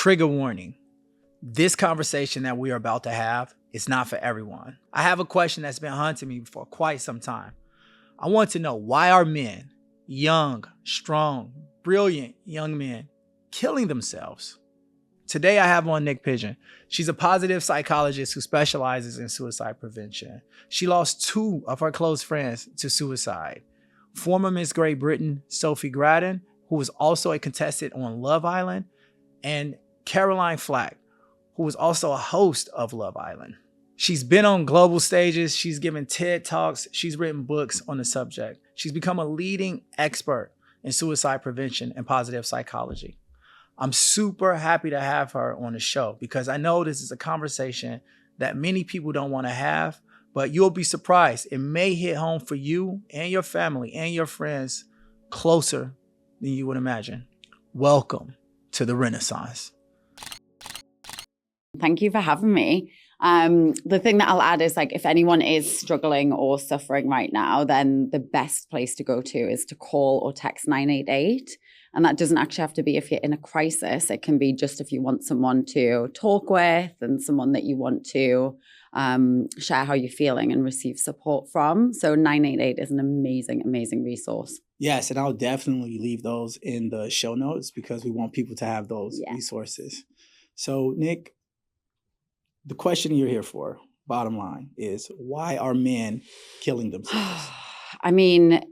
Trigger warning. This conversation that we are about to have is not for everyone. I have a question that's been haunting me for quite some time. I want to know, why are men, young, strong, brilliant young men, killing themselves? Today I have on Niyc Pidgeon. She's a positive psychologist who specializes in suicide prevention. She lost 2 of her close friends to suicide. Former Miss Great Britain, Sophie Gradden, who was also a contestant on Love Island, and Caroline Flack, who was also a host of Love Island. She's been on global stages. She's given TED Talks. She's written books on the subject. She's become a leading expert in suicide prevention and positive psychology. I'm super happy to have her on the show because I know this is a conversation that many people don't want to have, but you'll be surprised. It may hit home for you and your family and your friends closer than you would imagine. Welcome to the Renaissance. Thank you for having me. The thing that I'll add is, like, if anyone is struggling or suffering right now, then the best place to go to is to call or text 988. And that doesn't actually have to be if you're in a crisis. It can be just if you want someone to talk with and someone that you want to share how you're feeling and receive support from. So 988 is an amazing, amazing resource. Yes, and I'll definitely leave those in the show notes because we want people to have those resources. So, Niyc, the question you're here for, bottom line, is why are men killing themselves? I mean,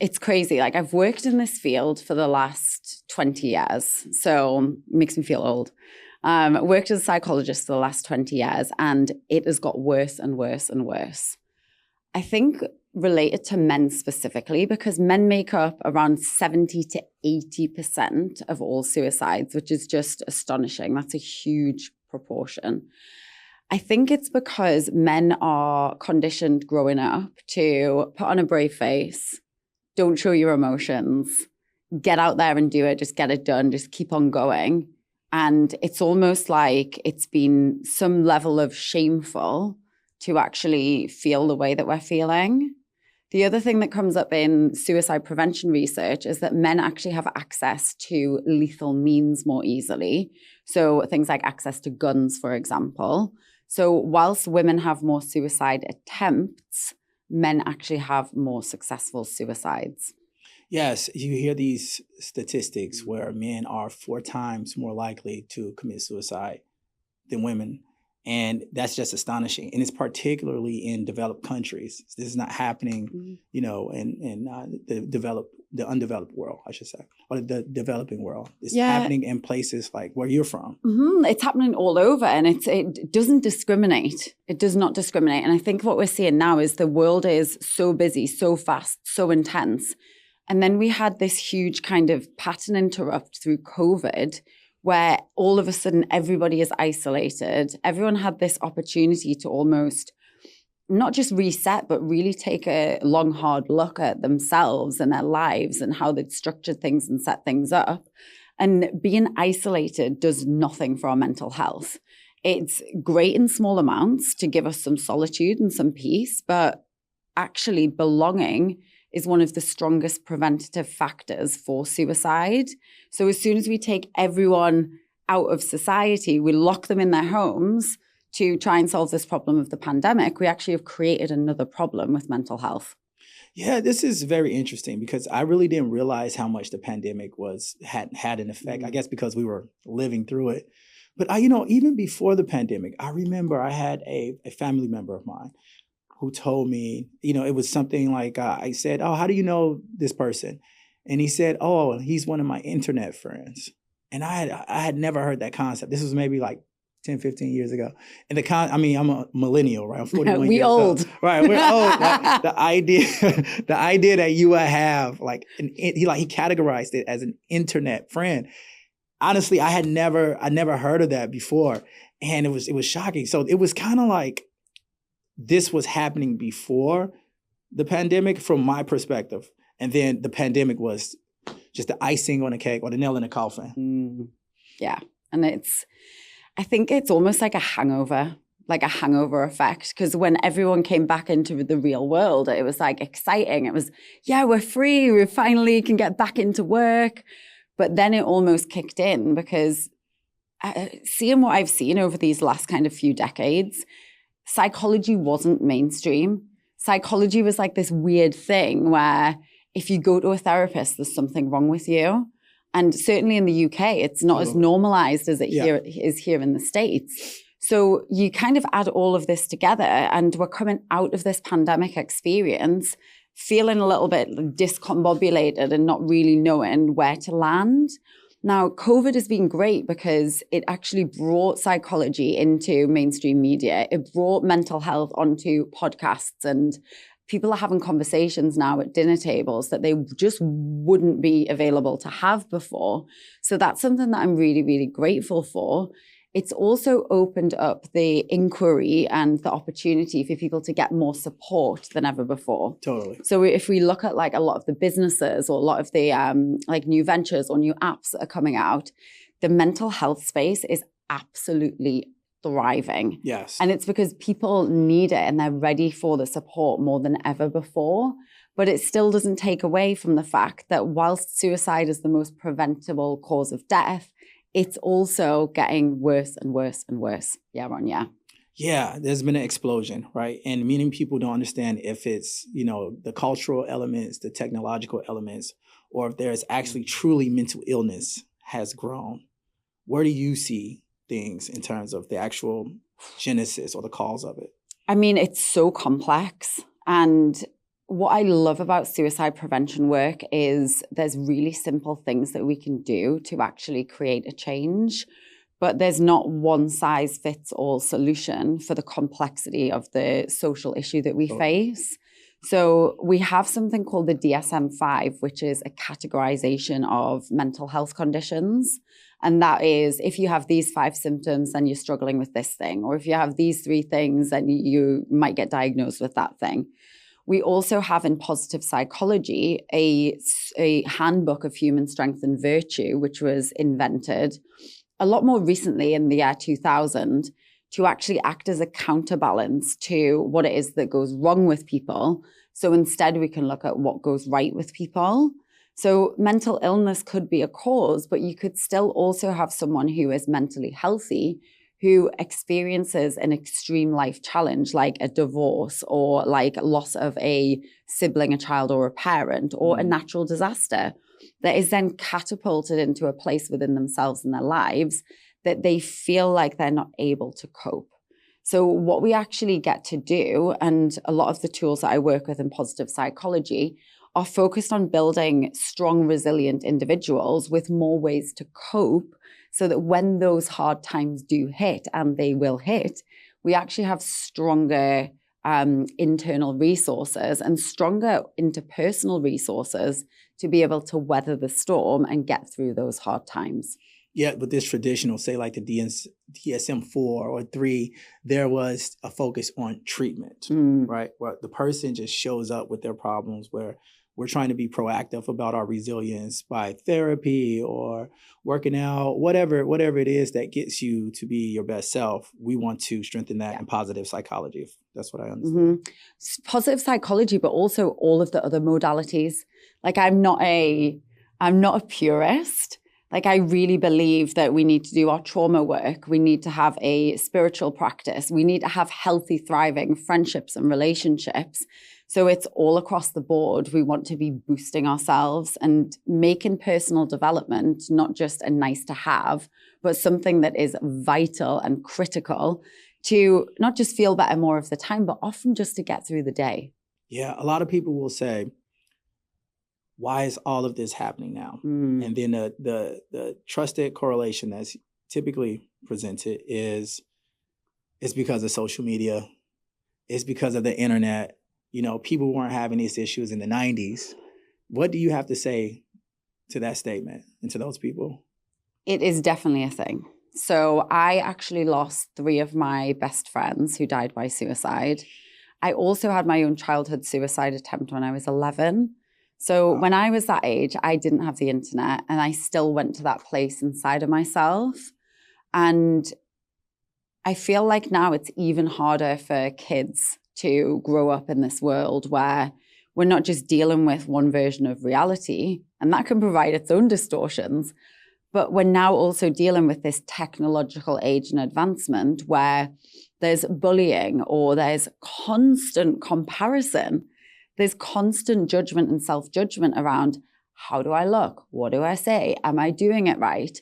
it's crazy. Like, I've worked in this field for the last 20 years, so it makes me feel old. I worked as a psychologist for the last 20 years, and it has got worse and worse and worse. I think related to men specifically, because men make up around 70 to 80% of all suicides, which is just astonishing. That's a huge proportion. I think it's because men are conditioned growing up to put on a brave face, don't show your emotions, get out there and do it, just get it done, just keep on going. And it's almost like it's been some level of shameful to actually feel the way that we're feeling. The other thing that comes up in suicide prevention research is that men actually have access to lethal means more easily. So things like access to guns, for example. So whilst women have more suicide attempts, men actually have more successful suicides. Yes, you hear these statistics where men are 4 times more likely to commit suicide than women. And that's just astonishing. And it's particularly in developed countries. This is not happening, you know, in the undeveloped world, I should say, or the developing world. It's happening in places like where you're from. It's happening all over, and it doesn't discriminate. It does not discriminate. And I think what we're seeing now is the world is so busy, so fast, so intense. And then we had this huge kind of pattern interrupt through COVID, where all of a sudden everybody is isolated. Everyone had this opportunity to almost not just reset, but really take a long, hard look at themselves and their lives and how they'd structured things and set things up. And being isolated does nothing for our mental health. It's great in small amounts to give us some solitude and some peace, but actually belonging is one of the strongest preventative factors for suicide. So as soon as we take everyone out of society, we lock them in their homes to try and solve this problem of the pandemic, we actually have created another problem with mental health. Yeah, this is very interesting because I really didn't realize how much the pandemic had an effect, I guess because we were living through it. But even before the pandemic, I remember I had a family member of mine who told me, it was something like, I said, "Oh, how do you know this person?" And he said, "Oh, he's one of my internet friends." And I had never heard that concept. This was maybe like 10, 15 years ago. And I'm a millennial, right? I'm 41 we years old. old. Right, we're old. Like, the idea that you would have, like, he categorized it as an internet friend. Honestly, I never heard of that before. And it was shocking. So it was kind of like, this was happening before the pandemic from my perspective. And then the pandemic was just the icing on the cake or the nail in the coffin. Yeah. And I think it's almost like a hangover effect. Because when everyone came back into the real world, it was like exciting. It was, we're free. We finally can get back into work. But then it almost kicked in because seeing what I've seen over these last kind of few decades, psychology wasn't mainstream. Psychology was like this weird thing where if you go to a therapist, there's something wrong with you. And certainly in the UK, it's not as normalized as it is here in the States. So you kind of add all of this together, and we're coming out of this pandemic experience feeling a little bit discombobulated and not really knowing where to land. Now, COVID has been great because it actually brought psychology into mainstream media. It brought mental health onto podcasts, and people are having conversations now at dinner tables that they just wouldn't be available to have before. So that's something that I'm really, really grateful for. It's also opened up the inquiry and the opportunity for people to get more support than ever before. Totally. So if we look at like a lot of the businesses or a lot of the like new ventures or new apps that are coming out, the mental health space is absolutely thriving. Yes. And it's because people need it and they're ready for the support more than ever before. But it still doesn't take away from the fact that whilst suicide is the most preventable cause of death, it's also getting worse and worse and worse year on year. Yeah, there's been an explosion, right? And many people don't understand if it's, the cultural elements, the technological elements, or if there's actually truly mental illness has grown. Where do you see things in terms of the actual genesis or the cause of it? I mean, it's so complex. And what I love about suicide prevention work is there's really simple things that we can do to actually create a change, but there's not one size fits all solution for the complexity of the social issue that we face. So we have something called the DSM-5, which is a categorization of mental health conditions. And that is, if you have these 5 symptoms, then you're struggling with this thing. Or if you have these 3 things, then you might get diagnosed with that thing. We also have in positive psychology a handbook of human strength and virtue, which was invented a lot more recently in the year 2000 to actually act as a counterbalance to what it is that goes wrong with people. So instead, we can look at what goes right with people. So mental illness could be a cause, but you could still also have someone who is mentally healthy who experiences an extreme life challenge like a divorce or like loss of a sibling, a child, or a parent, or a natural disaster that is then catapulted into a place within themselves and their lives that they feel like they're not able to cope. So what we actually get to do, and a lot of the tools that I work with in positive psychology are focused on building strong, resilient individuals with more ways to cope so that when those hard times do hit, and they will hit, we actually have stronger internal resources and stronger interpersonal resources to be able to weather the storm and get through those hard times. Yeah, but this traditional, say like the DSM-4 or 3, there was a focus on treatment, right? Where the person just shows up with their problems, where we're trying to be proactive about our resilience by therapy or working out, whatever it is that gets you to be your best self. We want to strengthen that in positive psychology, if that's what I understand. Positive psychology, but also all of the other modalities. Like I'm not a purist. Like I really believe that we need to do our trauma work. We need to have a spiritual practice. We need to have healthy, thriving friendships and relationships. So it's all across the board. We want to be boosting ourselves and making personal development not just a nice to have, but something that is vital and critical to not just feel better more of the time, but often just to get through the day. Yeah, a lot of people will say, why is all of this happening now? And then the trusted correlation that's typically presented is it's because of social media. It's because of the internet. People weren't having these issues in the 90s. What do you have to say to that statement and to those people? It is definitely a thing. So I actually lost 3 of my best friends who died by suicide. I also had my own childhood suicide attempt when I was 11. So when I was that age, I didn't have the internet, and I still went to that place inside of myself. And I feel like now it's even harder for kids to grow up in this world where we're not just dealing with one version of reality, and that can provide its own distortions, But we're now also dealing with this technological age and advancement where there's bullying or there's constant comparison. There's constant judgment and self-judgment around, how do I look? What do I say? Am I doing it right?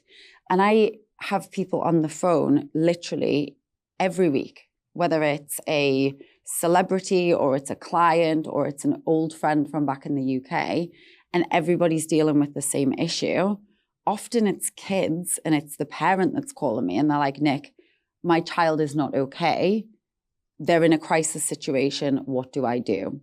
And I have people on the phone literally every week, whether it's a celebrity or it's a client or it's an old friend from back in the UK, and everybody's dealing with the same issue. Often it's kids and it's the parent that's calling me and they're like, Nick, my child is not okay. They're in a crisis situation. What do I do?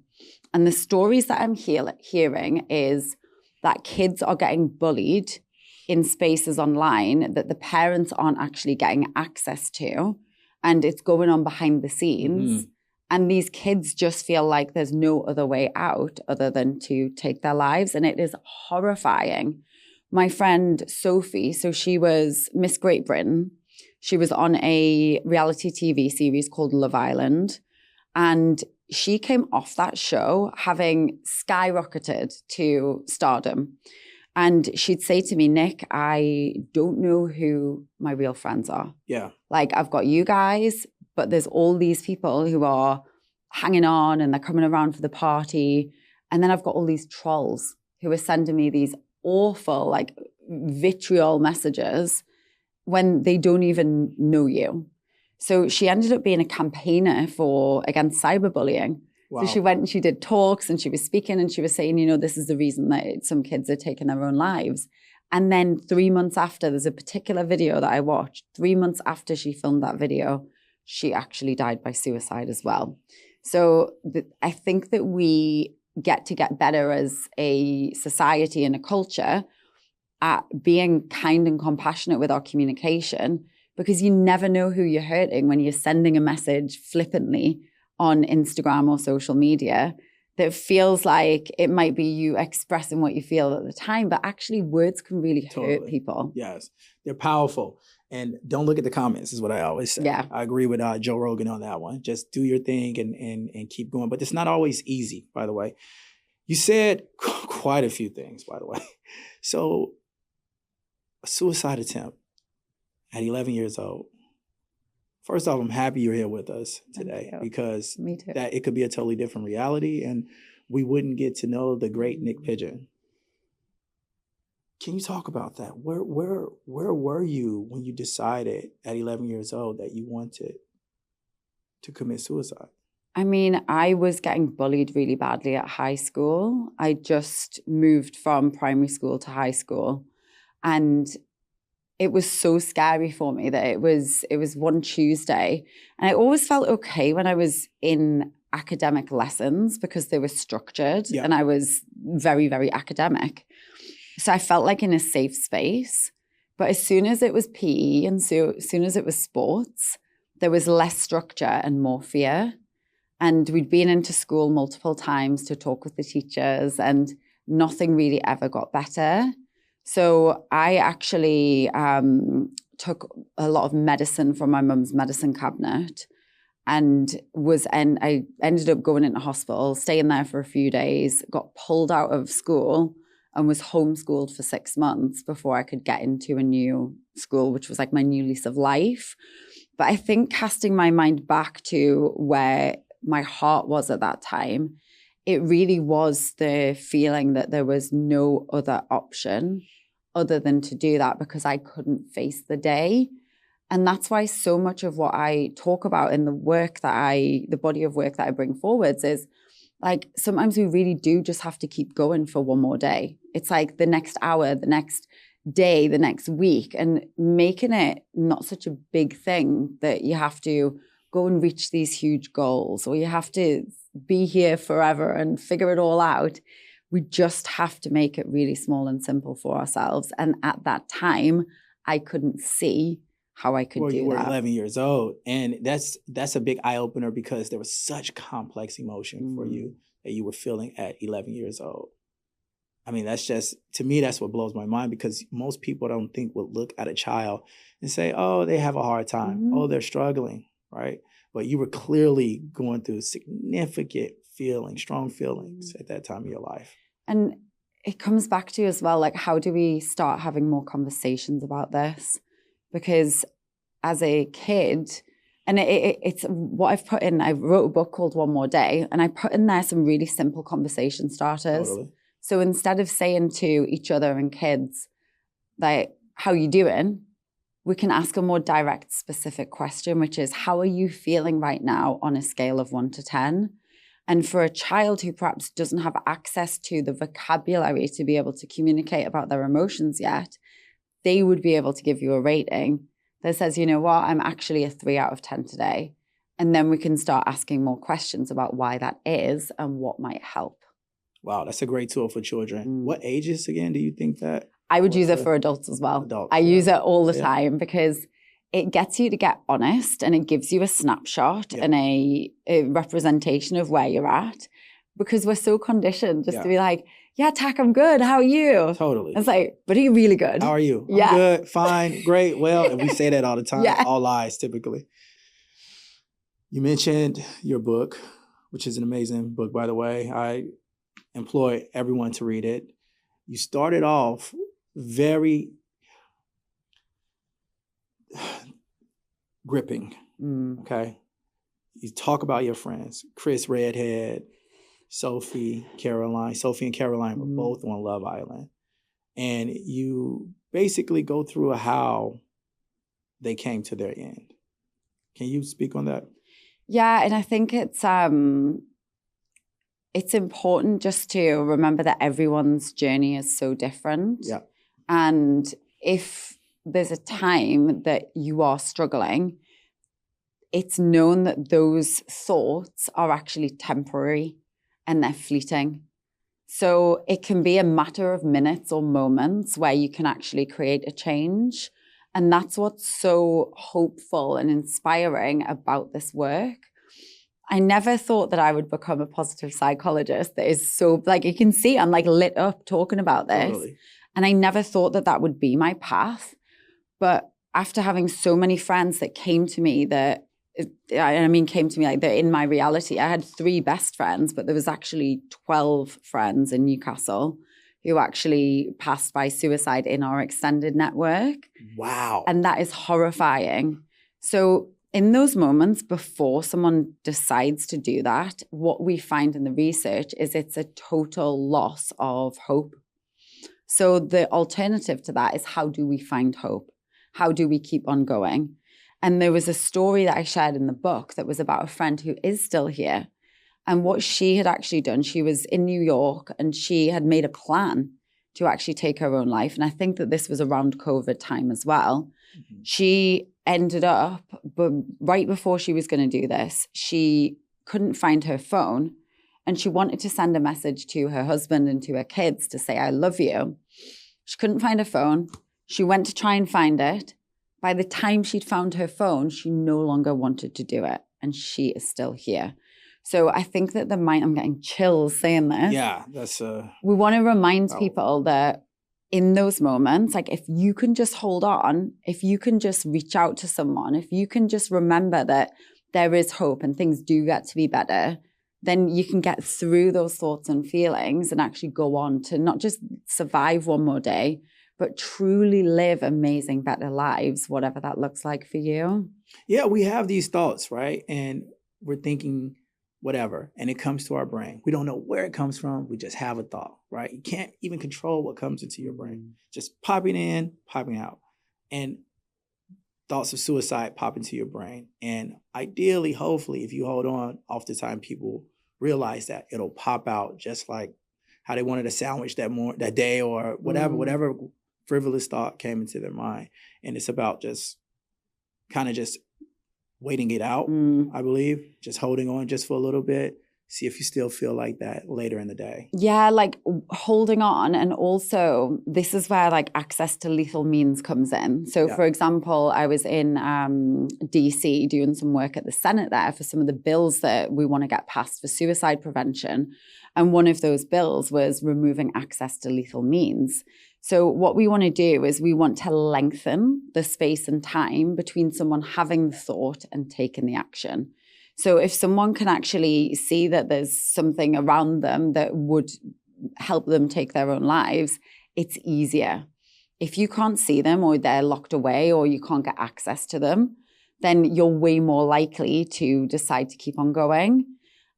And the stories that I'm hearing is that kids are getting bullied in spaces online that the parents aren't actually getting access to. And it's going on behind the scenes. Mm-hmm. And these kids just feel like there's no other way out other than to take their lives. And it is horrifying. My friend Sophie, so she was Miss Great Britain. She was on a reality TV series called Love Island. And she came off that show having skyrocketed to stardom. And she'd say to me, Nick, I don't know who my real friends are. Yeah. Like, I've got you guys, but there's all these people who are hanging on and they're coming around for the party. And then I've got all these trolls who are sending me these awful, like, vitriol messages when they don't even know you. So she ended up being a campaigner against cyberbullying. Wow. So she went and she did talks and she was speaking and she was saying, you know, this is the reason that some kids are taking their own lives. And then 3 months after, there's a particular video that I watched. 3 months after she filmed that video, she actually died by suicide as well. So I think that we get better as a society and a culture at being kind and compassionate with our communication, because you never know who you're hurting when you're sending a message flippantly on Instagram or social media that feels like it might be you expressing what you feel at the time, but actually words can really hurt people. Yes, they're powerful. And don't look at the comments is what I always say. Yeah. I agree with Joe Rogan on that one. Just do your thing and keep going. But it's not always easy, by the way. You said quite a few things, by the way. So a suicide attempt at 11 years old. First off, I'm happy you're here with us today because that it could be a totally different reality and we wouldn't get to know the great Niyc Pidgeon. Can you talk about that? Where were you when you decided at 11 years old that you wanted to commit suicide? I mean, I was getting bullied really badly at high school. I just moved from primary school to high school. And it was so scary for me that it was one Tuesday. And I always felt okay when I was in academic lessons because they were structured and I was very, very academic. So I felt like in a safe space. But as soon as it was PE and so as soon as it was sports, there was less structure and more fear. And we'd been into school multiple times to talk with the teachers and nothing really ever got better. So I actually took a lot of medicine from my mum's medicine cabinet and I ended up going into hospital, staying there for a few days, got pulled out of school and was homeschooled for 6 months before I could get into a new school, which was like my new lease of life. But I think casting my mind back to where my heart was at that time, it really was the feeling that there was no other option other than to do that because I couldn't face the day. And that's why so much of what I talk about in the body of work that I bring forwards is like, sometimes we really do just have to keep going for one more day. It's like the next hour, the next day, the next week, and making it not such a big thing that you have to go and reach these huge goals or you have to be here forever and figure it all out. We just have to make it really small and simple for ourselves. And at that time, I couldn't see how I could do that. You were 11 years old. And that's a big eye opener because there was such complex emotion for you that you were feeling at 11 years old. I mean, that's just, to me, that's what blows my mind because most people I don't think would look at a child and say, oh, they have a hard time. Mm-hmm. Oh, they're struggling, right? But you were clearly going through significant feelings, strong feelings at that time of your life. And it comes back to as well, like, how do we start having more conversations about this? Because as a kid, and it's what I've put in, I wrote a book called One More Day, and I put in there some really simple conversation starters. Totally. So instead of saying to each other and kids, like, how you doing? We can ask a more direct, specific question, which is, how are you feeling right now on a scale of 1 to 10? And for a child who perhaps doesn't have access to the vocabulary to be able to communicate about their emotions yet, they would be able to give you a rating that says, you know what, I'm actually a 3 out of 10 today. And then we can start asking more questions about why that is and what might help. Wow, that's a great tool for children. What ages, again, do you think that? I would use it for adults as well. Adults, I use it all the time because it gets you to get honest and it gives you a snapshot and a representation of where you're at, because we're so conditioned just to be like, yeah, Tack, I'm good. How are you? Totally. It's like, but are you really good? How are you? Yeah. I'm good, fine, great, well, and we say that all the time. All lies, typically. You mentioned your book, which is an amazing book, by the way. I implore everyone to read it. You started off very gripping, okay? You talk about your friends, Chris Redhead, Sophie and Caroline were both on Love Island. And you basically go through how they came to their end. Can you speak on that? Yeah, and I think it's important just to remember that everyone's journey is so different. Yeah. And if there's a time that you are struggling, it's known that those thoughts are actually temporary and they're fleeting. So it can be a matter of minutes or moments where you can actually create a change. And that's what's so hopeful and inspiring about this work. I never thought that I would become a positive psychologist that is so, like, you can see I'm like lit up talking about this. Totally. And I never thought that that would be my path. But after having so many friends that came to me like they're in my reality. I had 3 best friends, but there was actually 12 friends in Newcastle who actually passed by suicide in our extended network. Wow. And that is horrifying. So in those moments before someone decides to do that, what we find in the research is it's a total loss of hope. So the alternative to that is, how do we find hope? How do we keep on going? And there was a story that I shared in the book that was about a friend who is still here. And what she had actually done, she was in New York and she had made a plan to actually take her own life. And I think that this was around COVID time as well. Mm-hmm. She ended up, but right before she was going to do this, she couldn't find her phone. And she wanted to send a message to her husband and to her kids to say, I love you. She couldn't find her phone. She went to try and find it. By the time she'd found her phone, she no longer wanted to do it. And she is still here. So I think that I'm getting chills saying this. Yeah, that's we want to remind people that in those moments, like, if you can just hold on, if you can just reach out to someone, if you can just remember that there is hope and things do get to be better, then you can get through those thoughts and feelings and actually go on to not just survive one more day, but truly live amazing, better lives, whatever that looks like for you. Yeah, we have these thoughts, right? And we're thinking whatever, and it comes to our brain. We don't know where it comes from. We just have a thought, right? You can't even control what comes into your brain. Just popping in, popping out. And thoughts of suicide pop into your brain. And ideally, hopefully, if you hold on, oftentimes people realize that it'll pop out, just like how they wanted a sandwich that day or whatever frivolous thought came into their mind. And it's about just kind of just waiting it out, I believe, just holding on just for a little bit, see if you still feel like that later in the day. Yeah, like holding on. And also, this is where like access to lethal means comes in. So for example, I was in DC doing some work at the Senate there for some of the bills that we want to get passed for suicide prevention. And one of those bills was removing access to lethal means. So what we want to do is we want to lengthen the space and time between someone having the thought and taking the action. So if someone can actually see that there's something around them that would help them take their own lives, it's easier. If you can't see them or they're locked away or you can't get access to them, then you're way more likely to decide to keep on going.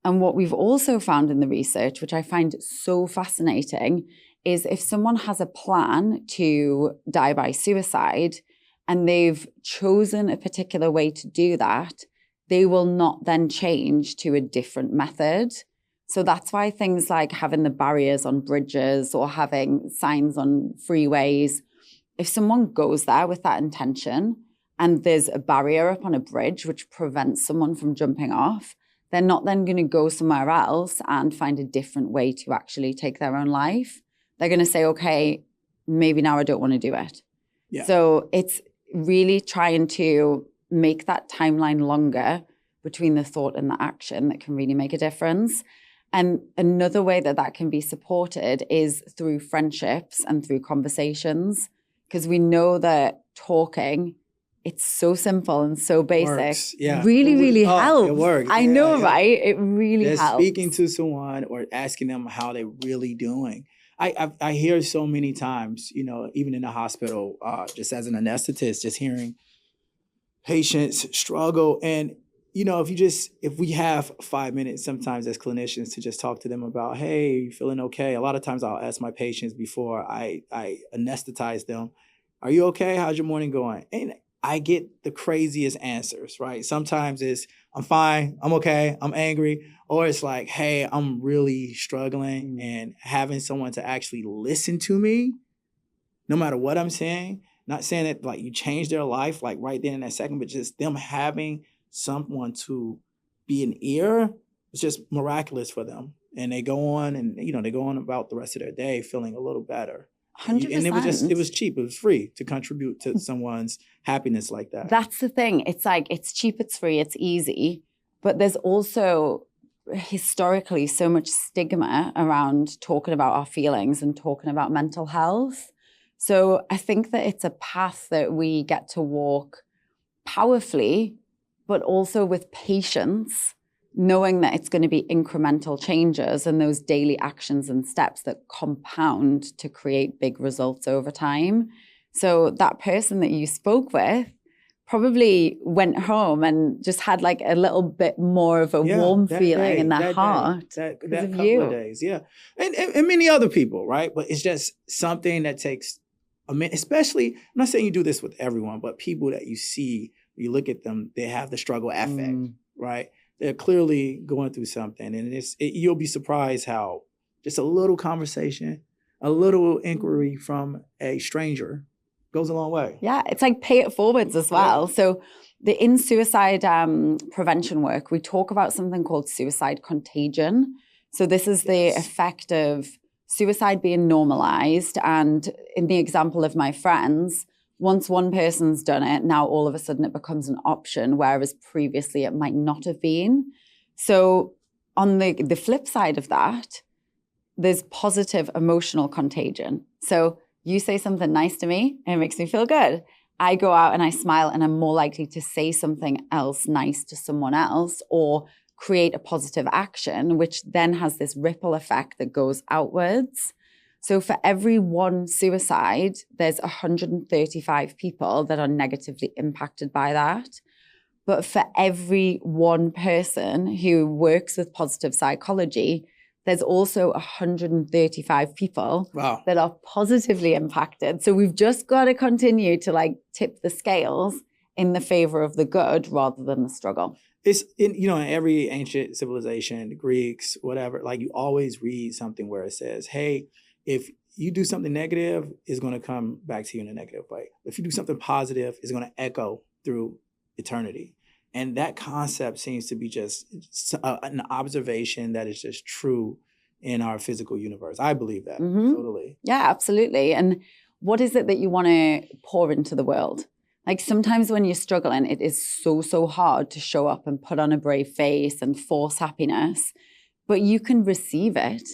And what we've also found in the research, which I find so fascinating, is if someone has a plan to die by suicide and they've chosen a particular way to do that, they will not then change to a different method. So that's why things like having the barriers on bridges or having signs on freeways, if someone goes there with that intention and there's a barrier up on a bridge which prevents someone from jumping off, they're not then going to go somewhere else and find a different way to actually take their own life. They're going to say, okay, maybe now I don't want to do it. Yeah. So it's really trying to make that timeline longer between the thought and the action that can really make a difference. And another way that that can be supported is through friendships and through conversations, because we know that talking, it's so simple and so basic. Yeah. Really helps. It works. I know, right? It really just helps. Speaking to someone or asking them how they're really doing. I hear so many times, even in the hospital, just as an anesthetist, just hearing patients struggle. And, if we have 5 minutes sometimes as clinicians to just talk to them about, hey, you feeling okay? A lot of times I'll ask my patients before I anesthetize them, are you okay? How's your morning going? And I get the craziest answers, right? Sometimes it's, I'm fine, I'm okay, I'm angry. Or it's like, hey, I'm really struggling, and having someone to actually listen to me, no matter what I'm saying, not saying that like you change their life like right then in that second, but just them having someone to be an ear, it's just miraculous for them. And they go on and, they go on about the rest of their day feeling a little better. 100%. And it was cheap. It was free to contribute to someone's happiness like that. That's the thing. It's like, it's cheap, it's free, it's easy. But there's also historically so much stigma around talking about our feelings and talking about mental health. So I think that it's a path that we get to walk powerfully, but also with patience, knowing that it's going to be incremental changes and those daily actions and steps that compound to create big results over time. So that person that you spoke with probably went home and just had like a little bit more of a warm feeling in their heart. That couple of days, yeah. And many other people, right? But it's just something that takes a minute, especially, I'm not saying you do this with everyone, but people that you see, you look at them, they have the struggle affect, right? They're clearly going through something. And you'll be surprised how just a little conversation, a little inquiry from a stranger goes a long way. Yeah, it's like pay it forwards as well. Yeah. So in suicide prevention work, we talk about something called suicide contagion. So this is the effect of suicide being normalized. And in the example of my friends, once one person's done it, now all of a sudden it becomes an option, whereas previously it might not have been. So on the flip side of that, there's positive emotional contagion. So you say something nice to me, and it makes me feel good. I go out and I smile, and I'm more likely to say something else nice to someone else or create a positive action, which then has this ripple effect that goes outwards. So for every one suicide, there's 135 people that are negatively impacted by that. But for every one person who works with positive psychology, there's also 135 people that are positively impacted. So we've just got to continue to like tip the scales in the favor of the good rather than the struggle. It's in every ancient civilization, the Greeks, whatever, like you always read something where it says, hey, if you do something negative, it's going to come back to you in a negative way. If you do something positive, it's going to echo through eternity. And that concept seems to be just an observation that is just true in our physical universe. I believe that totally. Yeah, absolutely. And what is it that you want to pour into the world? Like sometimes when you're struggling, it is so hard to show up and put on a brave face and force happiness, but you can receive it.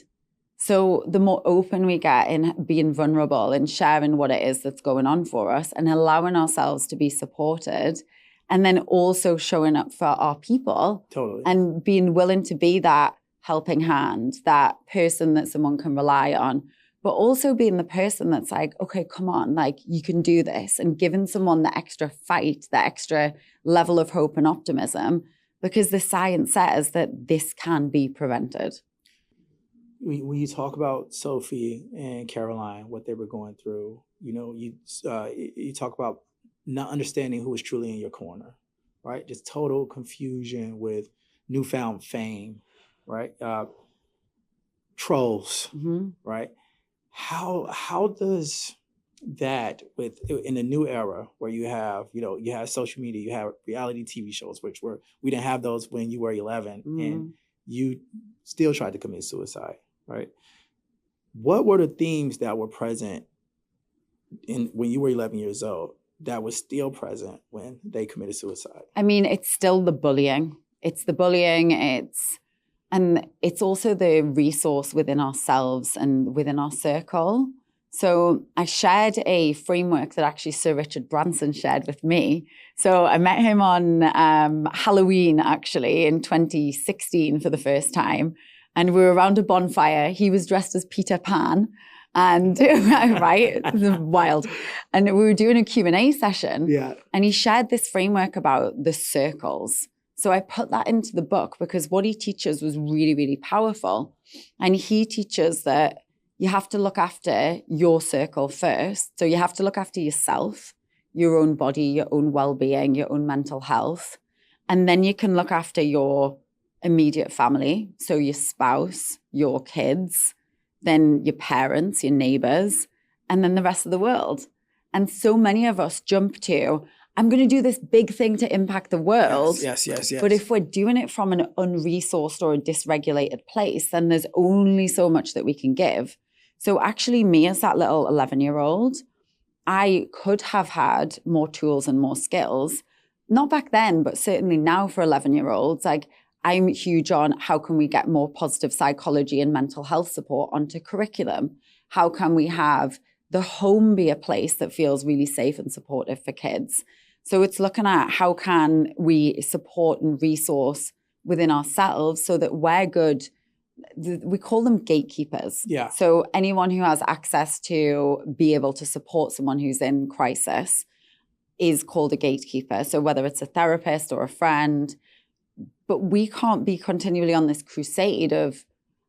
So the more open we get in being vulnerable and sharing what it is that's going on for us and allowing ourselves to be supported, and then also showing up for our people and being willing to be that helping hand, that person that someone can rely on, but also being the person that's like, okay, come on, like you can do this, and giving someone the extra fight, the extra level of hope and optimism, because the science says that this can be prevented. When you talk about Sophie and Caroline, what they were going through, you talk about not understanding who is truly in your corner, right? Just total confusion with newfound fame, right? Trolls, right? How does that, with in a new era where you have social media, you have reality TV shows, we didn't have those when you were 11, and you still tried to commit suicide, right? What were the themes that were present when you were 11 years old that was still present when they committed suicide? I mean, it's still the bullying. It's the bullying. And it's also the resource within ourselves and within our circle. So I shared a framework that actually Sir Richard Branson shared with me. So I met him on Halloween, actually, in 2016 for the first time. And we were around a bonfire. He was dressed as Peter Pan. And right, wild. And we were doing a Q&A session. Yeah. And he shared this framework about the circles. So I put that into the book because what he teaches was really, really powerful. And he teaches that you have to look after your circle first. So you have to look after yourself, your own body, your own well-being, your own mental health. And then you can look after your immediate family. So your spouse, your kids, then your parents, your neighbors, and then the rest of the world. And so many of us jump to, I'm going to do this big thing to impact the world. Yes. But if we're doing it from an unresourced or a dysregulated place, then there's only so much that we can give. So actually, me as that little 11-year-old, I could have had more tools and more skills. Not back then, but certainly now for 11-year-olds. Like, I'm huge on how can we get more positive psychology and mental health support onto curriculum? How can we have the home be a place that feels really safe and supportive for kids? So it's looking at how can we support and resource within ourselves so that we're good. We call them gatekeepers. Yeah. So anyone who has access to be able to support someone who's in crisis is called a gatekeeper. So whether it's a therapist or a friend, but we can't be continually on this crusade of,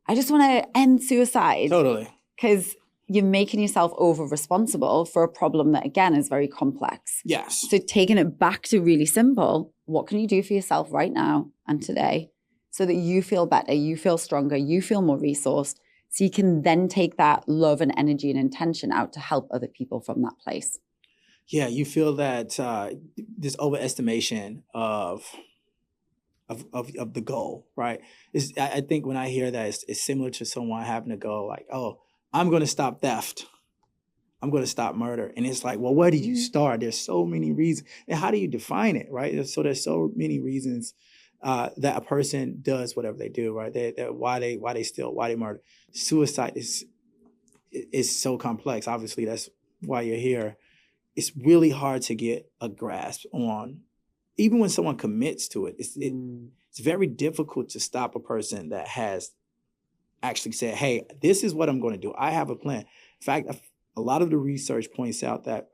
I just want to end suicide. Totally. Because you're making yourself over-responsible for a problem that, again, is very complex. Yes. So taking it back to really simple, what can you do for yourself right now and today so that you feel better, you feel stronger, you feel more resourced, so you can then take that love and energy and intention out to help other people from that place. Yeah, you feel that this overestimation of the goal, right? I think when I hear that, it's similar to someone having a goal like, oh, I'm going to stop theft. I'm going to stop murder. And it's like, well, where did you start? There's so many reasons. And how do you define it, right? So there's so many reasons that a person does whatever they do, right? Why they steal, why they murder. Suicide is so complex. Obviously, that's why you're here. It's really hard to get a grasp on. Even when someone commits to it, it's very difficult to stop a person that has actually said, hey, this is what I'm going to do. I have a plan. In fact, a lot of the research points out that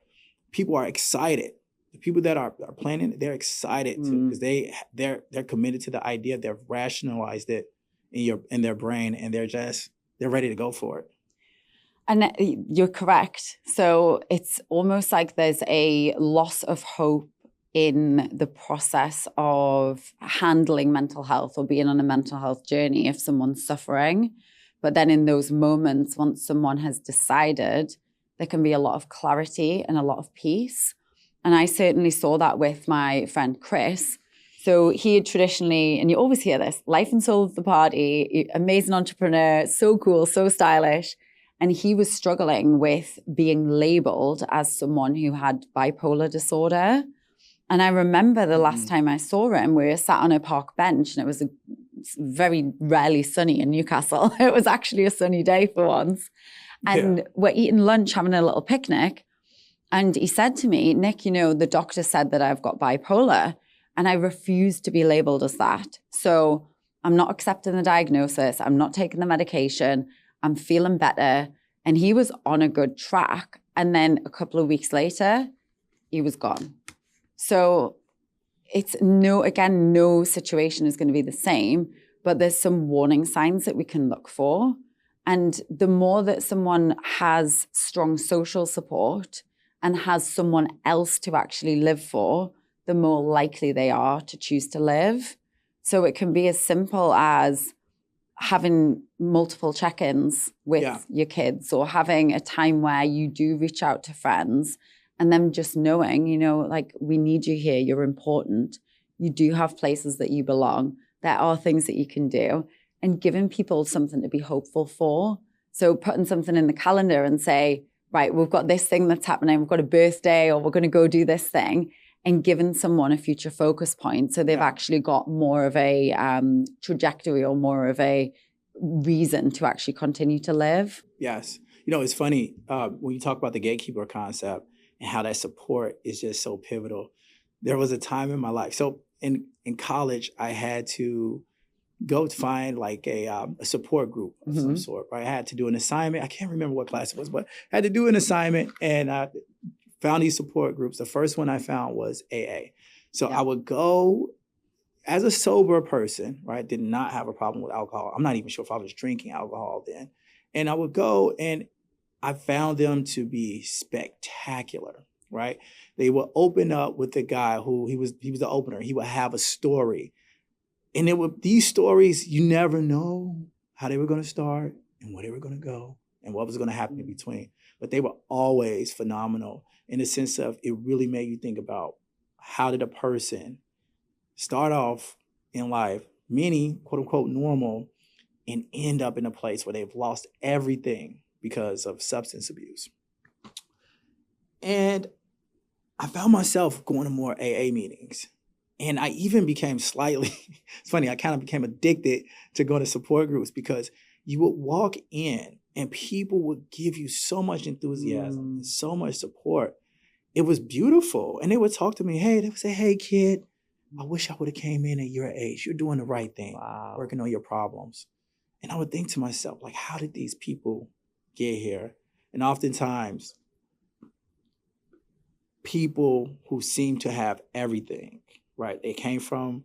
people are excited. The people that are planning, they're excited because they're committed to the idea. They've rationalized it in their brain, and they're ready to go for it. And you're correct. So it's almost like there's a loss of hope in the process of handling mental health or being on a mental health journey if someone's suffering. But then in those moments, once someone has decided, there can be a lot of clarity and a lot of peace. And I certainly saw that with my friend Chris. So he had traditionally, and you always hear this, life and soul of the party, amazing entrepreneur, so cool, so stylish. And he was struggling with being labeled as someone who had bipolar disorder. And I remember the last time I saw him, we were sat on a park bench, and it was very rarely sunny in Newcastle. It was actually a sunny day for once. And we're eating lunch, having a little picnic. And he said to me, Nick, the doctor said that I've got bipolar, and I refuse to be labeled as that. So I'm not accepting the diagnosis. I'm not taking the medication. I'm feeling better. And he was on a good track. And then a couple of weeks later, he was gone. So it's no situation is going to be the same, but there's some warning signs that we can look for. And the more that someone has strong social support and has someone else to actually live for, the more likely they are to choose to live. So it can be as simple as having multiple check-ins with your kids, or having a time where you do reach out to friends, and them just knowing, you know, like, we need you here, you're important, you do have places that you belong, there are things that you can do, and giving people something to be hopeful for. So putting something in the calendar and say, right, we've got this thing that's happening, we've got a birthday, or we're going to go do this thing, and giving someone a future focus point so they've actually got more of a trajectory, or more of a reason to actually continue to live. Yes. You know, it's funny when you talk about the gatekeeper concept and how that support is just so pivotal. There was a time in my life. So in college, I had to go find like a support group of some sort, right? I had to do an assignment. I can't remember what class it was, but I had to do an assignment, and I found these support groups. The first one I found was AA. So I would go as a sober person, right? Did not have a problem with alcohol. I'm not even sure if I was drinking alcohol then. And I would go, and I found them to be spectacular, right? They would open up with the guy who he was the opener. He would have a story. And these stories, you never know how they were going to start and where they were going to go and what was going to happen in between. But they were always phenomenal in the sense of, it really made you think about, how did a person start off in life, many quote unquote normal, and end up in a place where they've lost everything because of substance abuse. And I found myself going to more AA meetings. And I even became slightly, it's funny, I kind of became addicted to going to support groups, because you would walk in and people would give you so much enthusiasm and so much support. It was beautiful. And they would talk to me, they would say, hey kid, I wish I would have came in at your age. You're doing the right thing, working on your problems. And I would think to myself, like, how did these people get here? And oftentimes, people who seem to have everything, right? They came from,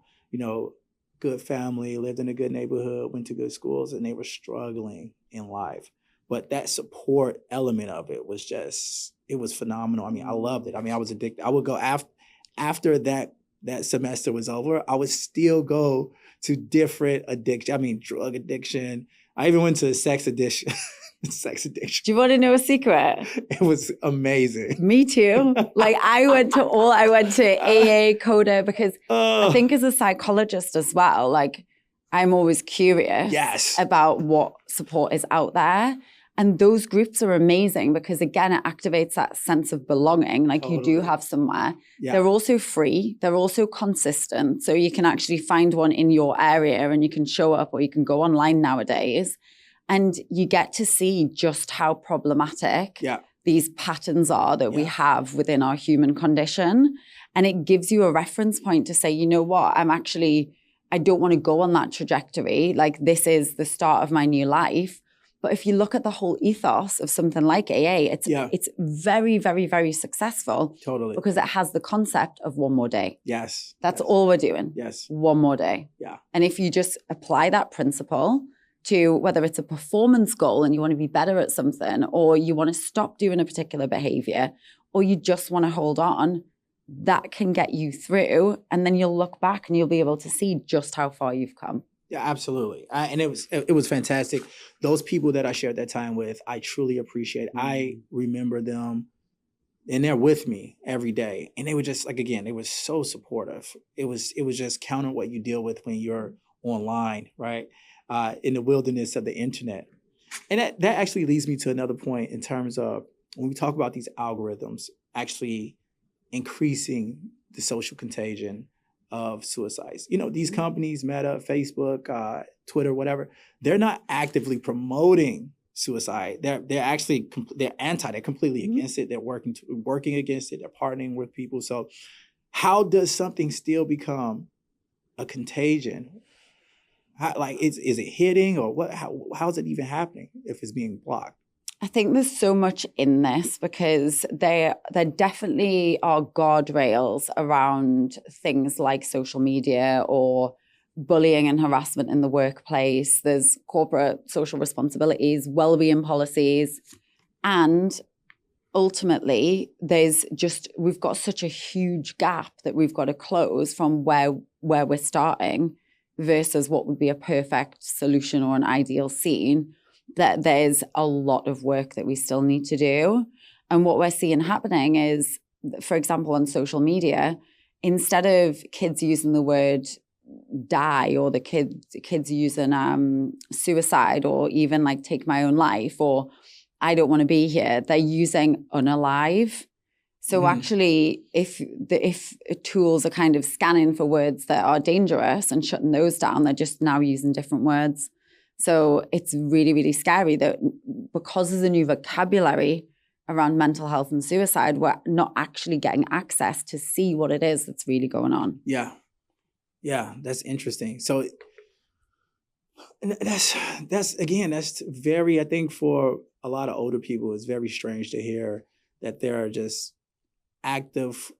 good family, lived in a good neighborhood, went to good schools, and they were struggling in life. But that support element of it was it was phenomenal. I mean, I loved it. I mean, I was addicted. I would go after that semester was over, I would still go to different addiction. I mean, drug addiction. I even went to sex addiction. Sex addiction. Do you want to know a secret? It was amazing. Me too. Like, I went to AA, CODA, because I think as a psychologist as well, like, I'm always curious about what support is out there. And those groups are amazing because, again, it activates that sense of belonging. Like, you do have somewhere. Yeah. They're also free. They're also consistent. So you can actually find one in your area and you can show up, or you can go online nowadays. And you get to see just how problematic these patterns are that we have within our human condition. And it gives you a reference point to say, you know what, I don't want to go on that trajectory. Like, this is the start of my new life. But if you look at the whole ethos of something like AA, it's very, very, very successful. Totally. Because it has the concept of one more day. Yes. That's all we're doing. Yes. One more day. Yeah. And if you just apply that principle to whether it's a performance goal and you want to be better at something, or you want to stop doing a particular behavior, or you just want to hold on, that can get you through. And then you'll look back and you'll be able to see just how far you've come. Yeah, absolutely. And it was fantastic. Those people that I shared that time with, I truly appreciate. I remember them, and they're with me every day. And they were just like, again, they were so supportive. It was just counter what you deal with when you're online, right? In the wilderness of the internet. And that actually leads me to another point in terms of when we talk about these algorithms actually increasing the social contagion of suicides. These companies, Meta, Facebook, Twitter, whatever, they're not actively promoting suicide. They're actually, they're anti, they're completely against it. They're working against it. They're partnering with people. So how does something still become a contagion Like, is it hitting, or what? How's it even happening if it's being blocked? I think there's so much in this because there definitely are guardrails around things like social media or bullying and harassment in the workplace. There's corporate social responsibilities, well-being policies, and ultimately we've got such a huge gap that we've got to close from where we're starting versus what would be a perfect solution or an ideal scene, that there's a lot of work that we still need to do. And what we're seeing happening is, for example, on social media, instead of kids using the word die, or the kids using suicide, or even like take my own life, or I don't want to be here, they're using unalive. So actually, if tools are kind of scanning for words that are dangerous and shutting those down, they're just now using different words. So it's really, really scary that because there's a new vocabulary around mental health and suicide, we're not actually getting access to see what it is that's really going on. Yeah. Yeah, that's interesting. So that's very, I think for a lot of older people, it's very strange to hear that there are just active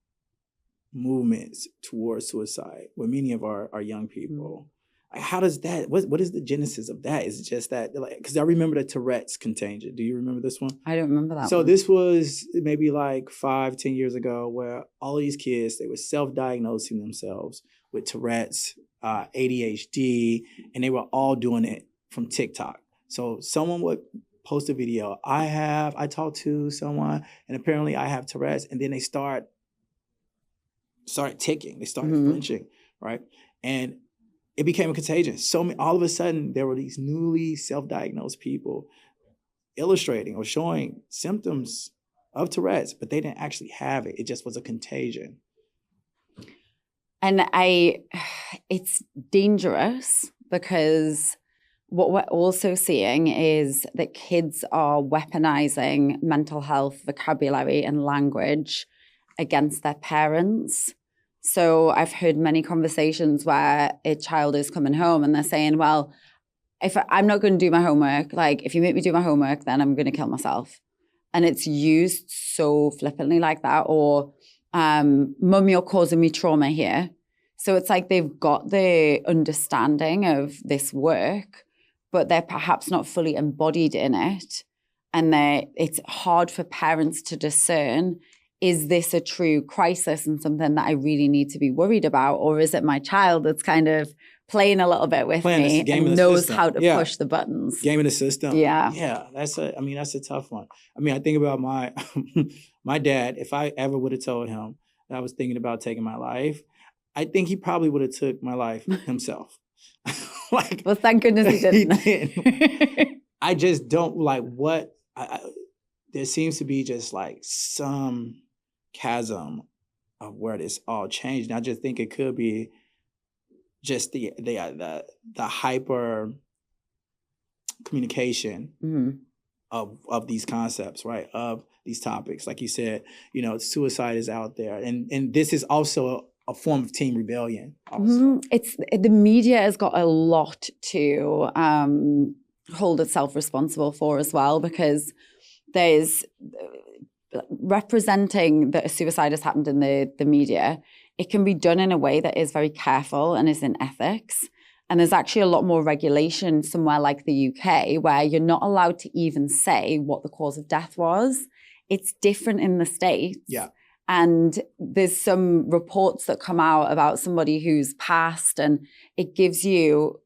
movements towards suicide with many of our young people. How does that, what is the genesis of that? Is it just that, like, because I remember the Tourette's contagion. Do you remember this one? I don't remember that So one. this was maybe like 5-10 years ago, where all these kids, they were self-diagnosing themselves with Tourette's, ADHD, and they were all doing it from TikTok. So someone would post a video, I talked to someone, and apparently I have Tourette's, and then they started ticking, they started flinching, right? And it became a contagion. All of a sudden, there were these newly self-diagnosed people illustrating or showing symptoms of Tourette's, but they didn't actually have it. It just was a contagion. And it's dangerous because what we're also seeing is that kids are weaponizing mental health vocabulary and language against their parents. So I've heard many conversations where a child is coming home and they're saying, well, if I'm not going to do my homework, like if you make me do my homework, then I'm going to kill myself. And it's used so flippantly like that. Or, Mum, you're causing me trauma here. So it's like they've got the understanding of this work, but they're perhaps not fully embodied in it. And it's hard for parents to discern, is this a true crisis and something that I really need to be worried about? Or is it my child that's kind of playing a little bit with me and knows how to push the buttons? Game in the system. Yeah. Yeah, that's a tough one. I mean, I think about my dad. If I ever would have told him that I was thinking about taking my life, I think he probably would have took my life himself. Well, thank goodness he didn't. He didn't. I just don't like what there seems to be just like some chasm of where this all changed. And I just think it could be just the hyper communication of these concepts, right? Of these topics. Like you said, suicide is out there. And this is also a form of teen rebellion. It's the media has got a lot to hold itself responsible for as well, because there's representing that a suicide has happened in the media. It can be done in a way that is very careful and is in ethics. And there's actually a lot more regulation somewhere like the UK, where you're not allowed to even say what the cause of death was. It's different in the States. Yeah. And there's some reports that come out about somebody who's passed, and it gives you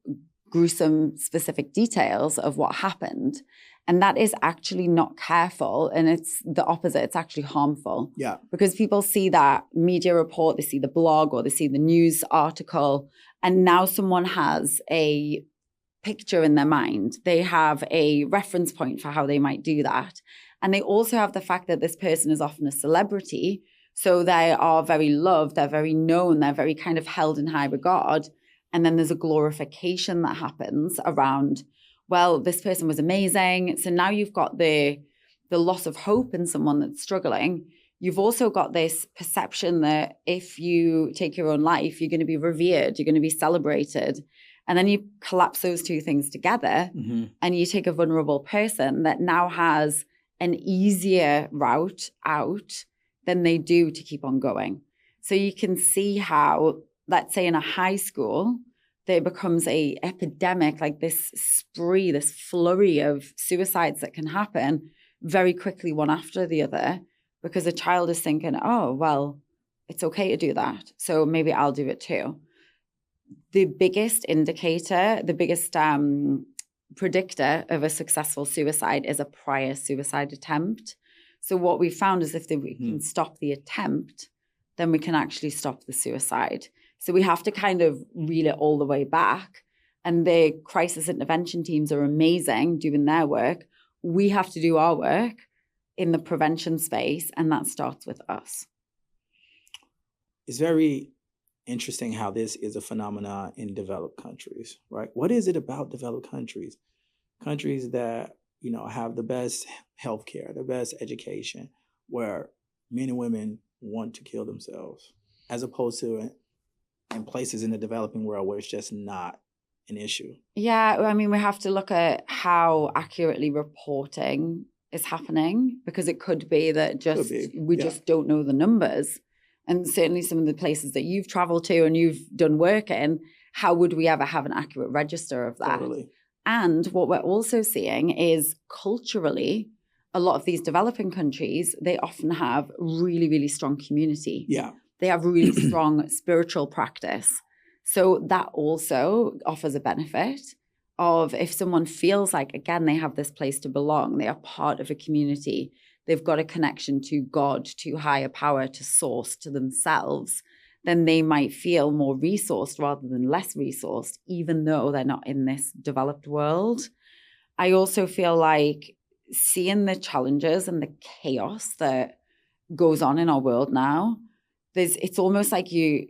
gruesome specific details of what happened. And that is actually not careful. And it's the opposite. It's actually harmful. Yeah. Because people see that media report, they see the blog, or they see the news article, and now someone has a picture in their mind. They have a reference point for how they might do that. And they also have the fact that this person is often a celebrity. So they are very loved, they're very known, they're very kind of held in high regard. And then there's a glorification that happens around, well, this person was amazing. So now you've got the loss of hope in someone that's struggling. You've also got this perception that if you take your own life, you're going to be revered, you're going to be celebrated. And then you collapse those two things together and you take a vulnerable person that now has an easier route out than they do to keep on going. So you can see how, let's say in a high school, there becomes a epidemic, like this spree, this flurry of suicides that can happen very quickly, one after the other, because a child is thinking, oh, well, it's okay to do that, so maybe I'll do it too. The biggest indicator, the biggest predictor of a successful suicide is a prior suicide attempt. So what we found is if we can stop the attempt, then we can actually stop the suicide. So we have to kind of reel it all the way back. And the crisis intervention teams are amazing doing their work. We have to do our work in the prevention space, and that starts with us. It's very interesting how this is a phenomenon in developed countries, right? What is it about developed countries? Countries that, you know, have the best healthcare, the best education, where men and women want to kill themselves, as opposed to in places in the developing world where it's just not an issue. Yeah, I mean, we have to look at how accurately reporting is happening, because it could be that we just don't know the numbers. And certainly some of the places that you've traveled to and you've done work in, how would we ever have an accurate register of that? Totally. And what we're also seeing is culturally, a lot of these developing countries, they often have really, really strong community. Yeah. They have really strong spiritual practice. So that also offers a benefit of if someone feels like, again, they have this place to belong, they are part of a community, they've got a connection to God, to higher power, to source, to themselves, then they might feel more resourced rather than less resourced, even though they're not in this developed world. I also feel like seeing the challenges and the chaos that goes on in our world now, it's almost like you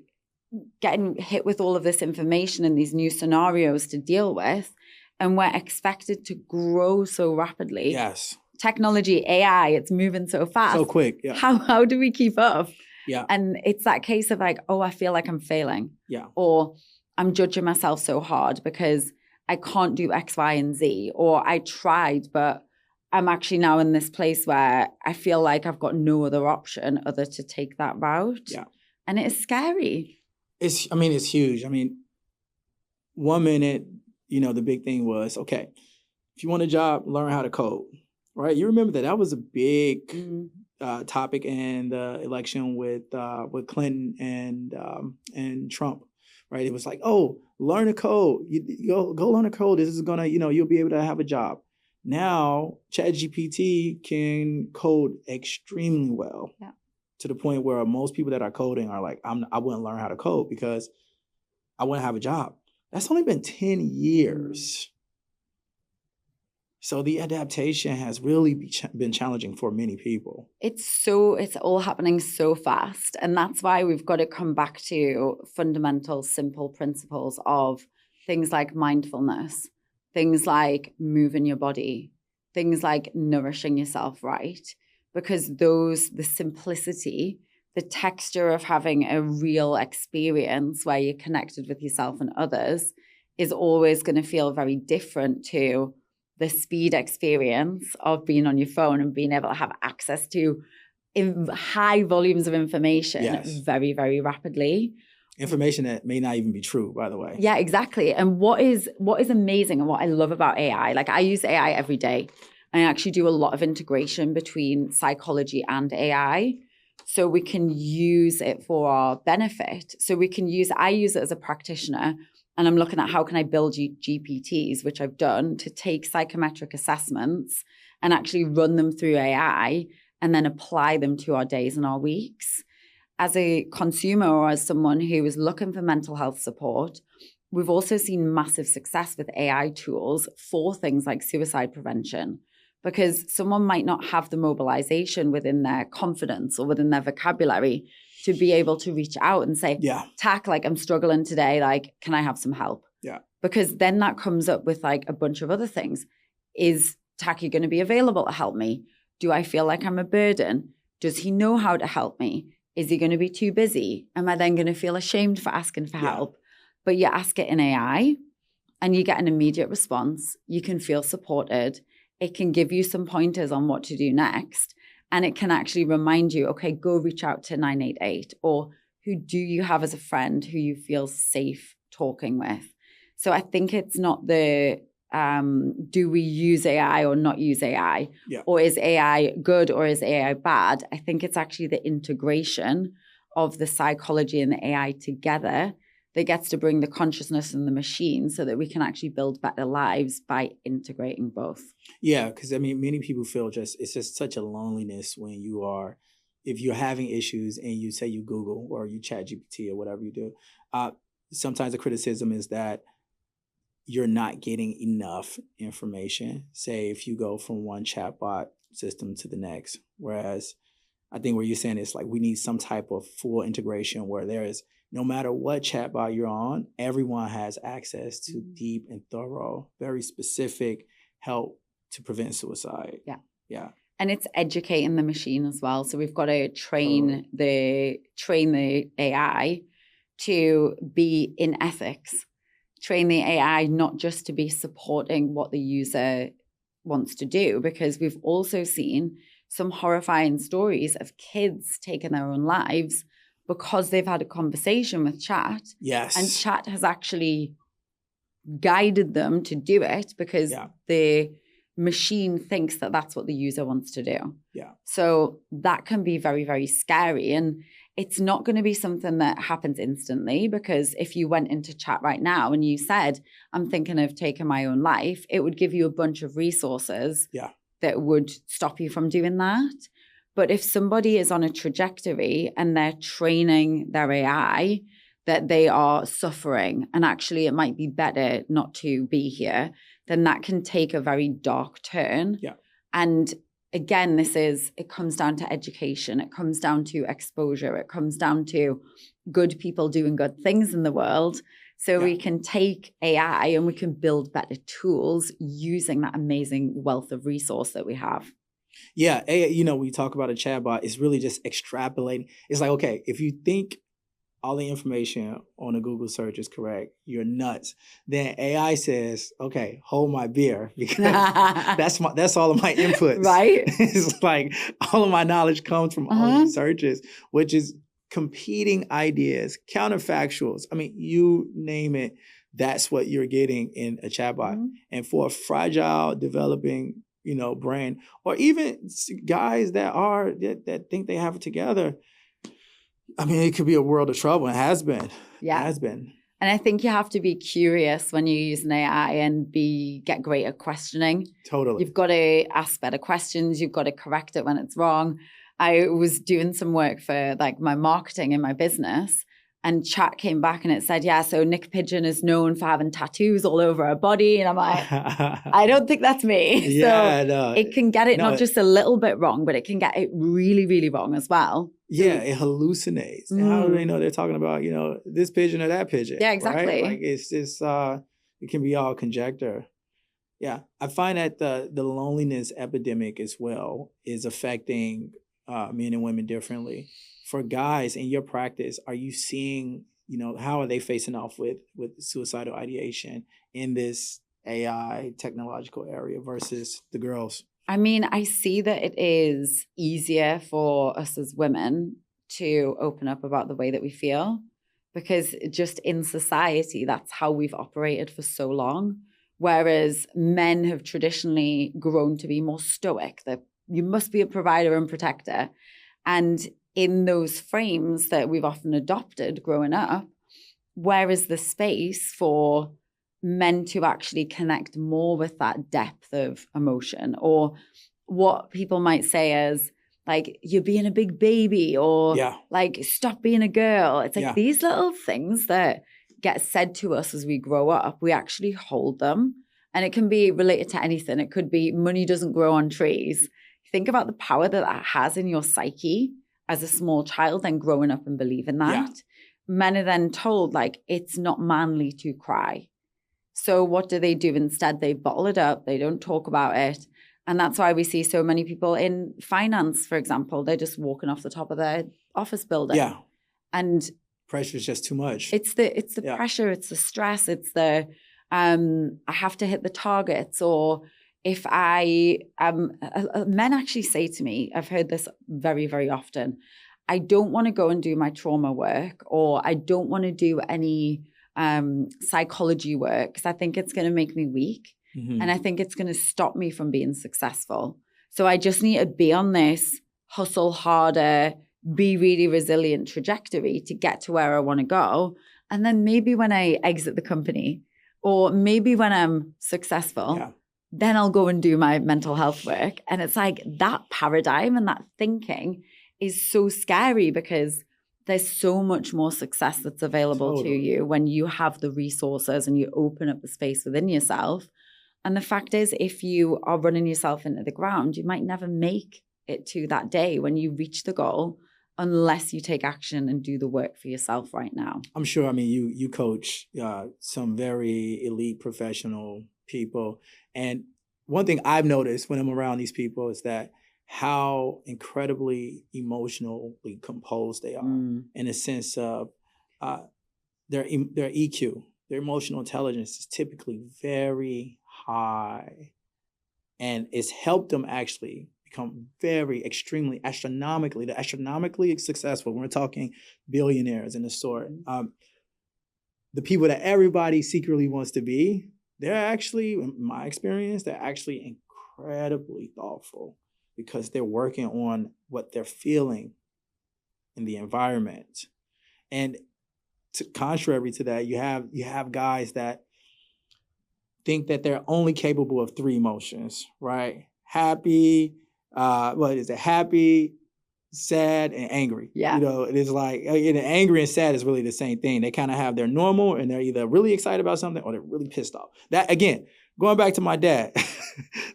getting hit with all of this information and these new scenarios to deal with, and we're expected to grow so rapidly. Yes. Technology, AI, it's moving so fast. So quick. Yeah. How do we keep up? Yeah. And it's that case of like, oh, I feel like I'm failing. Yeah. Or I'm judging myself so hard because I can't do X, Y, and Z. Or I tried, but I'm actually now in this place where I feel like I've got no other option other to take that route. Yeah. And it is scary. It's huge. I mean, 1 minute, you know, the big thing was, okay, if you want a job, learn how to code, right? You remember that was a big topic in the election with Clinton and Trump, right? It was like, oh, learn a code. You go learn a code. This is gonna, you know, you'll be able to have a job. Now, ChatGPT can code extremely well. Yeah. To the point where most people that are coding are like, I wouldn't learn how to code because I wouldn't have a job. That's only been 10 years. So the adaptation has really been challenging for many people. It's all happening so fast. And that's why we've got to come back to fundamental, simple principles of things like mindfulness, things like moving your body, things like nourishing yourself right. Because the simplicity, the texture of having a real experience where you're connected with yourself and others is always going to feel very different to the speed experience of being on your phone and being able to have access to high volumes of information very, very rapidly. Information that may not even be true, by the way. Yeah, exactly. And what is amazing and what I love about AI, like I use AI every day. I actually do a lot of integration between psychology and AI. So we can use it for our benefit. So I use it as a practitioner, and I'm looking at how can I build GPTs, which I've done, to take psychometric assessments and actually run them through AI and then apply them to our days and our weeks. As a consumer or as someone who is looking for mental health support, we've also seen massive success with AI tools for things like suicide prevention. Because someone might not have the mobilization within their confidence or within their vocabulary to be able to reach out and say, Tack, like I'm struggling today, like, can I have some help? Yeah. Because then that comes up with like a bunch of other things. Is Tack going to be available to help me? Do I feel like I'm a burden? Does he know how to help me? Is he going to be too busy? Am I then going to feel ashamed for asking for help? But you ask it in AI and you get an immediate response. You can feel supported. It can give you some pointers on what to do next. And it can actually remind you, okay, go reach out to 988, or who do you have as a friend who you feel safe talking with? So I think it's not the do we use AI or not use AI? Yeah. Or is AI good or is AI bad? I think it's actually the integration of the psychology and the AI together that gets to bring the consciousness and the machine so that we can actually build better lives by integrating both. Yeah, because I mean, many people feel it's just such a loneliness when if you're having issues and you say you Google or you chat GPT or whatever you do. Sometimes the criticism is that you're not getting enough information. Say if you go from one chatbot system to the next, whereas I think what you're saying is like we need some type of full integration where there is, no matter what chatbot you're on, everyone has access to deep and thorough, very specific help to prevent suicide. Yeah. Yeah. And it's educating the machine as well. So we've got to train the AI to be in ethics. Train the AI not just to be supporting what the user wants to do, because we've also seen some horrifying stories of kids taking their own lives because they've had a conversation with chat. Yes. And chat has actually guided them to do it because the machine thinks that that's what the user wants to do. Yeah. So that can be very, very scary. And it's not going to be something that happens instantly, because if you went into chat right now and you said, I'm thinking of taking my own life, it would give you a bunch of resources that would stop you from doing that. But if somebody is on a trajectory and they're training their AI that they are suffering and actually it might be better not to be here, then that can take a very dark turn. Yeah. And again, it comes down to education. It comes down to exposure. It comes down to good people doing good things in the world. So we can take AI and we can build better tools using that amazing wealth of resource that we have. Yeah. AI, we talk about a chatbot, it's really just extrapolating. It's like, okay, if you think all the information on a Google search is correct, you're nuts. Then AI says, okay, hold my beer, because that's all of my inputs. Right. It's like all of my knowledge comes from all these searches, which is competing ideas, counterfactuals. I mean, you name it, that's what you're getting in a chatbot. And for a fragile, developing, brain, or even guys that think they have it together, I mean, it could be a world of trouble. It has been. Yeah. It has been. And I think you have to be curious when you use an AI and get great at questioning. Totally. You've got to ask better questions. You've got to correct it when it's wrong. I was doing some work for my marketing in my business, and chat came back and it said, so Niyc Pidgeon is known for having tattoos all over her body. And I'm like, I don't think that's me. It can get it not just a little bit wrong, but it can get it really, really wrong as well. Yeah, it hallucinates. And how do they know they're talking about, this pigeon or that pigeon? Yeah, exactly. Right? Like it's just, it can be all conjecture. Yeah, I find that the loneliness epidemic as well is affecting men and women differently. For guys, in your practice, are you seeing, how are they facing off with suicidal ideation in this AI technological area versus the girls? I mean, I see that it is easier for us as women to open up about the way that we feel, because just in society, that's how we've operated for so long. Whereas men have traditionally grown to be more stoic, that you must be a provider and protector. And in those frames that we've often adopted growing up, where is the space for men to actually connect more with that depth of emotion, or what people might say as you're being a big baby, or stop being a girl. It's these little things that get said to us as we grow up, we actually hold them, and it can be related to anything. It could be money doesn't grow on trees. Think about the power that has in your psyche as a small child, then growing up and believing that. Men are then told it's not manly to cry. So what do? Instead, they bottle it up. They don't talk about it. And that's why we see so many people in finance, for example, they're just walking off the top of their office building. Yeah. And pressure is just too much. It's the pressure, it's the stress, it's the I have to hit the targets, or if I, men actually say to me, I've heard this very, very often, I don't want to go and do my trauma work, or I don't want to do any psychology work because I think it's going to make me weak. Mm-hmm. And I think it's going to stop me from being successful. So I just need to be on this hustle harder, be really resilient trajectory to get to where I want to go. And then maybe when I exit the company, or maybe when I'm successful, then I'll go and do my mental health work. And it's like that paradigm and that thinking is so scary because there's so much more success that's available to you when you have the resources and you open up the space within yourself. And the fact is, if you are running yourself into the ground, you might never make it to that day when you reach the goal unless you take action and do the work for yourself right now. I'm sure, I mean, you coach some very elite professional people. And one thing I've noticed when I'm around these people is that how incredibly emotionally composed they are in a sense of their EQ, their emotional intelligence is typically very high, and it's helped them actually become very astronomically successful. We're talking billionaires in the sort. The people that everybody secretly wants to be, they're actually, in my experience, they're actually incredibly thoughtful because they're working on what they're feeling in the environment. And contrary to that, you have guys that think that they're only capable of 3 emotions, right? Happy, happy, sad, and angry. Yeah. It is like, angry and sad is really the same thing. They kind of have their normal, and they're either really excited about something or they're really pissed off. That, again, going back to my dad,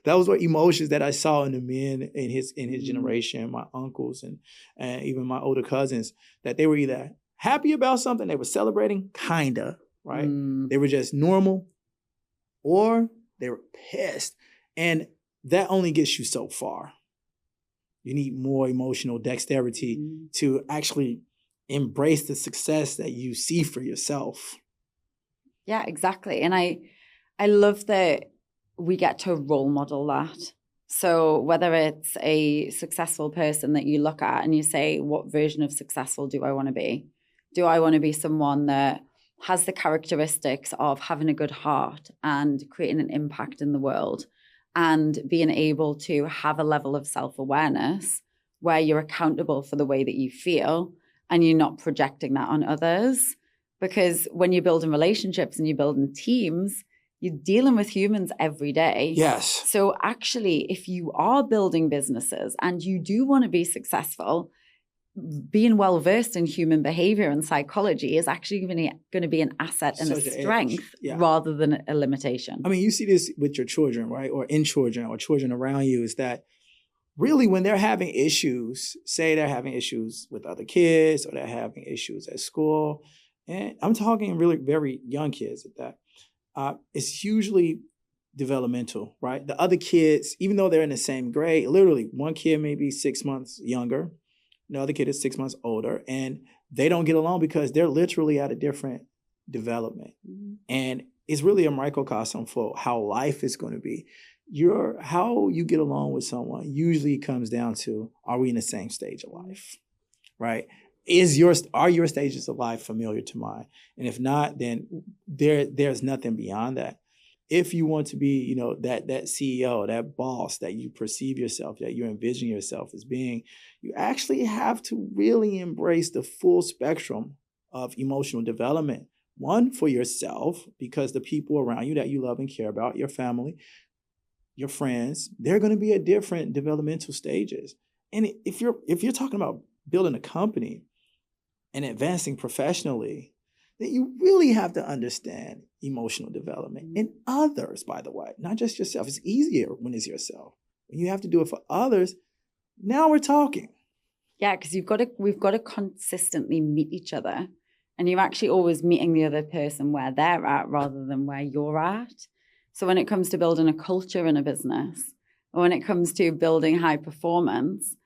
that was what emotions that I saw in the men in his generation, my uncles and even my older cousins, that they were either happy about something, they were celebrating, kinda, right? They were just normal, or they were pissed. And that only gets you so far. You need more emotional dexterity to actually embrace the success that you see for yourself. Yeah, exactly. And I love that we get to role model that. So whether it's a successful person that you look at and you say, what version of successful do I want to be? Do I want to be someone that has the characteristics of having a good heart and creating an impact in the world and being able to have a level of self-awareness where you're accountable for the way that you feel and you're not projecting that on others? Because when you're building relationships and you're building teams, you're dealing with humans every day. Yes. So actually, if you are building businesses and you do want to be successful, being well-versed in human behavior and psychology is actually going to be an asset and a strength rather than a limitation. I mean, you see this with your children, right? Or in children or children around you, is that really when they're having issues, say they're having issues with other kids or they're having issues at school, and I'm talking really very young kids at that, it's usually developmental, right? The other kids, even though they're in the same grade, literally one kid may be 6 months younger, the other kid is 6 months older, and they don't get along because they're literally at a different development. And it's really a microcosm for how life is going to be. How you get along with someone usually comes down to, are we in the same stage of life, right? Are your stages of life familiar to mine? And if not, then there's nothing beyond that. If you want to be, that CEO, that boss that you perceive yourself, that you envision yourself as being, you actually have to really embrace the full spectrum of emotional development. One, for yourself, because the people around you that you love and care about, your family, your friends, they're going to be at different developmental stages. And if you're talking about building a company and advancing professionally, then you really have to understand emotional development in others, by the way, not just yourself. It's easier when it's yourself. When you have to do it for others, now we're talking. Yeah, because we've got to consistently meet each other. And you're actually always meeting the other person where they're at rather than where you're at. So when it comes to building a culture in a business, or when it comes to building high performance,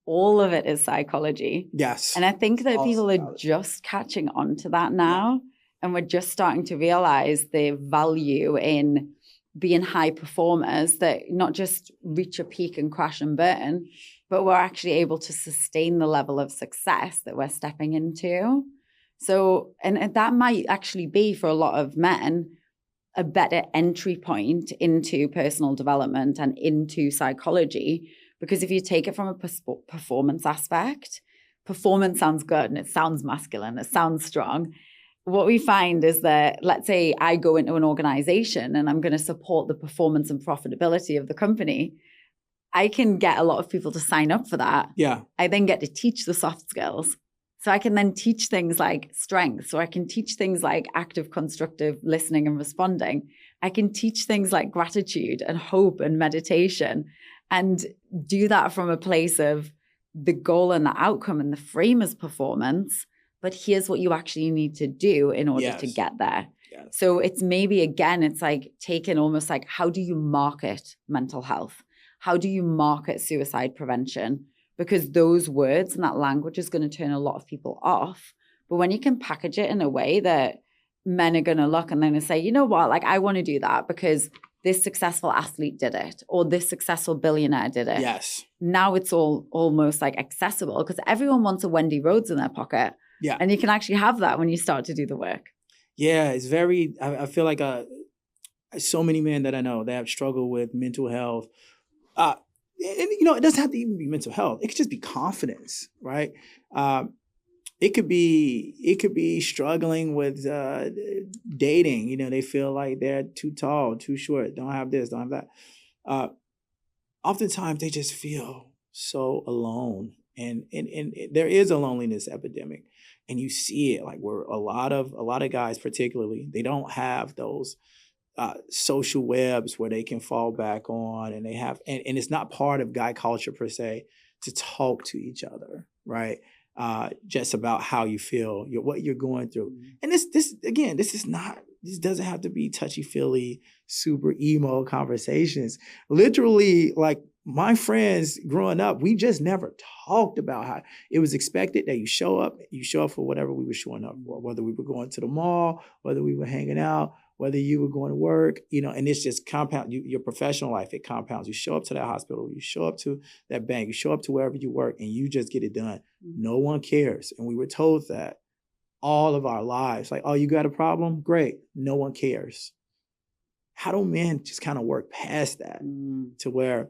all of it is psychology. Yes. And I think that people are just catching on to that now. And we're just starting to realize the value in being high performers, that not just reach a peak and crash and burn, but we're actually able to sustain the level of success that we're stepping into. So, and that might actually be for a lot of men a better entry point into personal development and into psychology. Because if you take it from a performance aspect, performance sounds good and it sounds masculine, it sounds strong. What we find is that, let's say I go into an organization and I'm going to support the performance and profitability of the company. I can get a lot of people to sign up for that. Yeah. I then get to teach the soft skills. So I can then teach things like strengths, or I can teach things like active, constructive listening and responding. I can teach things like gratitude and hope and meditation, and do that from a place of the goal and the outcome and the frame as performance. But here's what you actually need to do in order to get there. Yes. So it's maybe, again, it's like taking almost like, how do you market mental health? How do you market suicide prevention? Because those words and that language is going to turn a lot of people off. But when you can package it in a way that men are going to look and they're going to say, you know what, like I want to do that because this successful athlete did it, or this successful billionaire did it. Yes. Now it's all almost like accessible because everyone wants a Wendy Rhodes in their pocket. Yeah. And you can actually have that when you start to do the work. Yeah, it's very, I feel like so many men that I know that have struggled with mental health. And, you know, it doesn't have to even be mental health. It could just be confidence, right? It could be struggling with dating. You know, they feel like they're too tall, too short, don't have this, don't have that. Oftentimes they just feel so alone. And there is a loneliness epidemic. And you see it, like where a lot of guys particularly, they don't have those social webs where they can fall back on, and they have, and it's not part of guy culture per se to talk to each other, right? Just about how you feel, what you're going through. And this doesn't have to be touchy-feely, super emo conversations. Literally, like my friends growing up, we just never talked about how it was expected that you show up for whatever we were showing up for, whether we were going to the mall, whether we were hanging out, whether you were going to work, you know, and it's just compound your professional life. It compounds. You show up to that hospital, you show up to that bank, you show up to wherever you work, and you just get it done. No one cares. And we were told that all of our lives, like, oh, you got a problem? Great. No one cares. How do men just kind of work past that to where,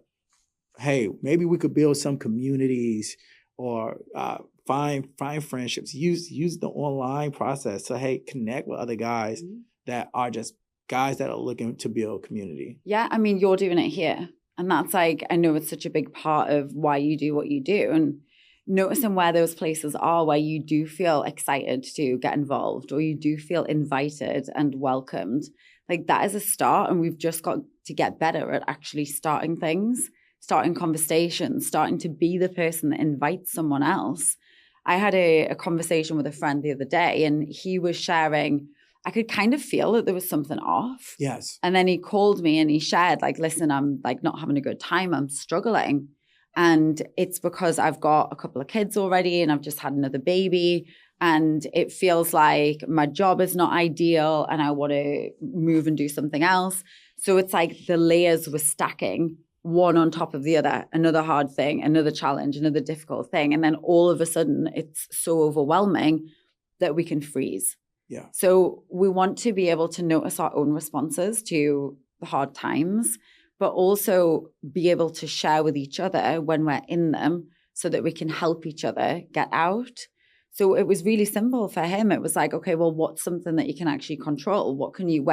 hey, maybe we could build some communities or find friendships, use the online process to, hey, connect with other guys that are just guys that are looking to build community. Yeah, I mean, you're doing it here. And that's like, I know it's such a big part of why you do what you do. And noticing where those places are where you do feel excited to get involved, or you do feel invited and welcomed, like that is a start. And we've just got to get better at actually starting things, starting conversations, starting to be the person that invites someone else. I had a conversation with a friend the other day, and he was sharing, I could kind of feel that there was something off. Yes. And then he called me and he shared, like, listen, I'm like not having a good time. I'm struggling. And it's because I've got a couple of kids already and I've just had another baby. And it feels like my job is not ideal and I want to move and do something else. So it's like the layers were stacking one on top of the other, another hard thing, another challenge, another difficult thing. And then all of a sudden it's so overwhelming that we can freeze. Yeah. So we want to be able to notice our own responses to the hard times, but also be able to share with each other when we're in them so that we can help each other get out. So it was really simple for him. It was like, okay, well, what's something that you can actually control? Where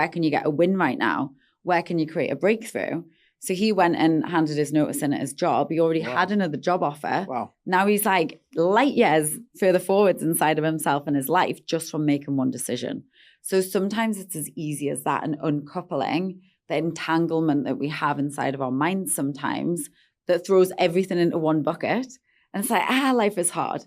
can you get a win right now? Where can you create a breakthrough? So he went and handed his notice in at his job. He already had another job offer. Wow. Now he's like light years further forwards inside of himself and his life just from making one decision. So sometimes it's as easy as that, and uncoupling the entanglement that we have inside of our minds sometimes that throws everything into one bucket. And it's like, life is hard.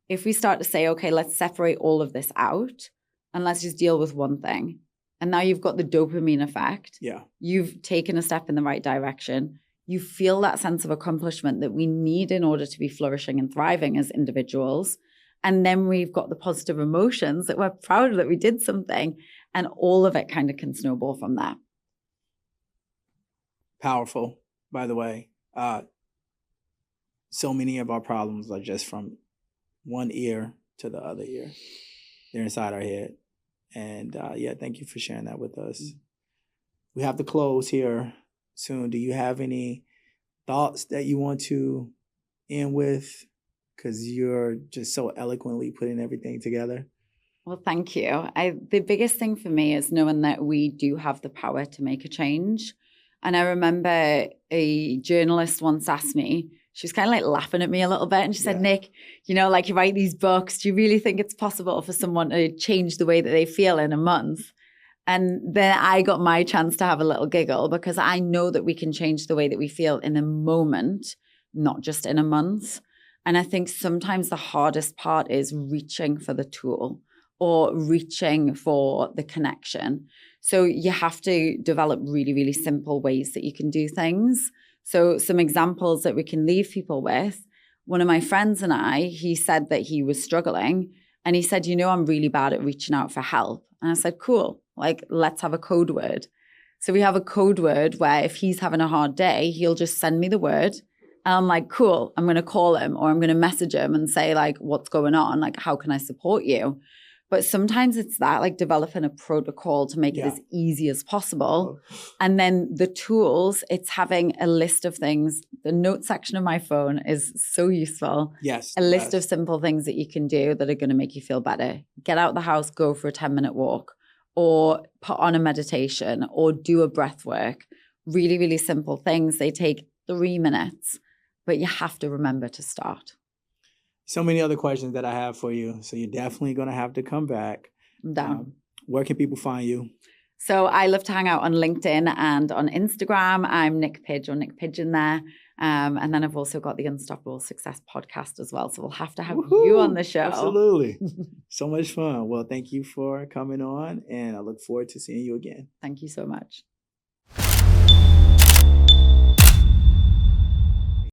If we start to say, okay, let's separate all of this out and let's just deal with one thing. And now you've got the dopamine effect. Yeah. You've taken a step in the right direction. You feel that sense of accomplishment that we need in order to be flourishing and thriving as individuals. And then we've got the positive emotions that we're proud that we did something. And all of it kind of can snowball from there. Powerful, by the way. So many of our problems are just from one ear to the other ear. They're inside our head. And thank you for sharing that with us. We have to close here soon. Do you have any thoughts that you want to end with? Because you're just so eloquently putting everything together. Well, thank you. The biggest thing for me is knowing that we do have the power to make a change. And I remember a journalist once asked me, she was kind of like laughing at me a little bit. And she said, Nick, you know, like you write these books, do you really think it's possible for someone to change the way that they feel in a month? And then I got my chance to have a little giggle because I know that we can change the way that we feel in a moment, not just in a month. And I think sometimes the hardest part is reaching for the tool or reaching for the connection. So you have to develop really, really simple ways that you can do things. So some examples that we can leave people with. One of my friends and he said that he was struggling and he said, you know, I'm really bad at reaching out for help. And I said, cool, like let's have a code word. So we have a code word where if he's having a hard day, he'll just send me the word. And I'm like, cool, I'm going to call him or I'm going to message him and say like, what's going on? Like, how can I support you? But sometimes it's that, like developing a protocol to make it as easy as possible. And then the tools, it's having a list of things. The note section of my phone is so useful. Yes. A list of simple things that you can do that are going to make you feel better. Get out the house, go for a 10-minute walk, or put on a meditation, or do a breath work. Really, really simple things. They take 3 minutes, but you have to remember to start. So many other questions that I have for you. So you're definitely going to have to come back. I'm down. Where can people find you? So I love to hang out on LinkedIn and on Instagram. I'm Niyc Pidgeon or Niyc Pidgeon there. And then I've also got the Unstoppable Success podcast as well. So we'll have to have you on the show. Absolutely. So much fun. Well, thank you for coming on and I look forward to seeing you again. Thank you so much.